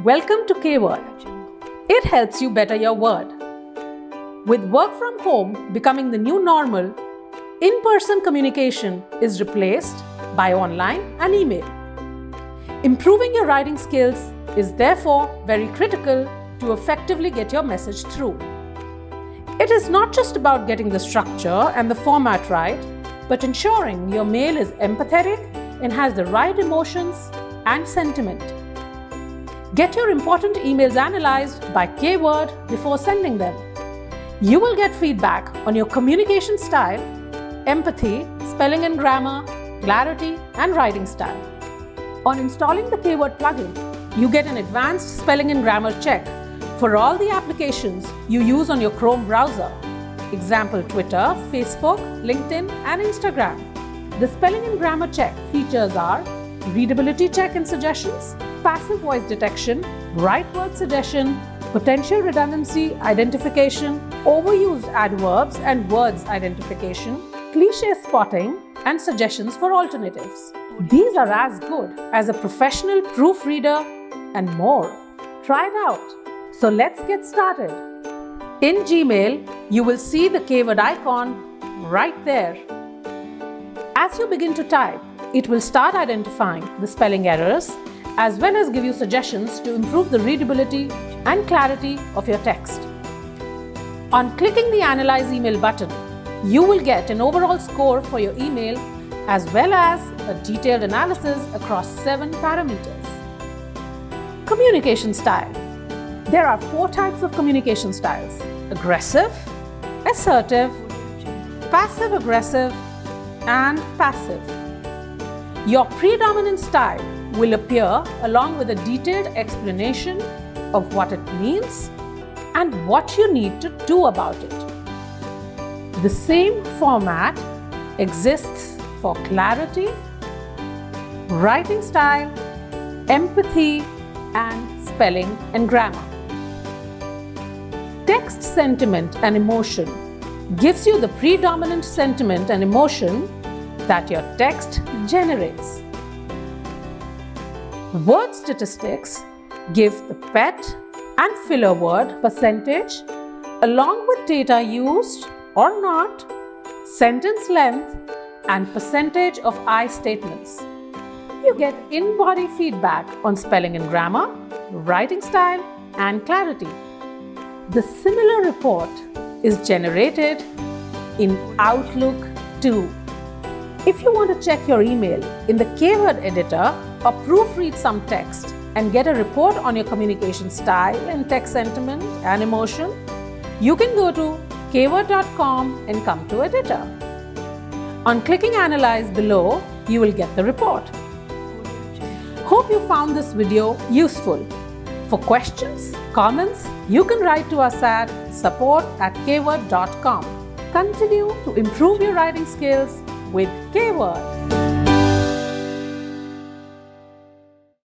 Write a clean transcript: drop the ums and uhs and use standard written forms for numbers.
Welcome to Kwurd. It helps you better your word. With work from home becoming the new normal, in-person communication is replaced by online and email. Improving your writing skills is therefore very critical to effectively get your message through. It is not just about getting the structure and the format right, but ensuring your mail is empathetic and has the right emotions and sentiment. Get your important emails analyzed by Kwurd before sending them. You will get feedback on your communication style, empathy, spelling and grammar, clarity, and writing style. On installing the Kwurd plugin, you get an advanced spelling and grammar check for all the applications you use on your Chrome browser. Example: Twitter, Facebook, LinkedIn, and Instagram. The spelling and grammar check features are readability check and suggestions, passive voice detection, right word suggestion, potential redundancy identification, overused adverbs and words identification, cliché spotting, and suggestions for alternatives. These are as good as a professional proofreader and more. Try it out. So let's get started. In Gmail, you will see the Kwurd icon right there. As you begin to type, it will start identifying the spelling errors as well as give you suggestions to improve the readability and clarity of your text. On clicking the Analyze Email button, you will get an overall score for your email as well as a detailed analysis across 7 parameters. Communication style. There are 4 types of communication styles: aggressive, assertive, passive-aggressive, and passive. Your predominant style will appear along with a detailed explanation of what it means and what you need to do about it. The same format exists for clarity, writing style, empathy, and spelling and grammar. Text sentiment and emotion gives you the predominant sentiment and emotion that your text generates. Word statistics give the pet and filler word percentage along with data used or not, sentence length, and percentage of I statements. You get in-body feedback on spelling and grammar, writing style, and clarity. The similar report is generated in Outlook too. If you want to check your email in the Kwurd editor or proofread some text and get a report on your communication style and text sentiment and emotion, you can go to kwurd.com and come to editor. On clicking Analyze below, you will get the report. Hope you found this video useful. For questions, comments, you can write to us at support@kwurd.com. Continue to improve your writing skills with Kwurd.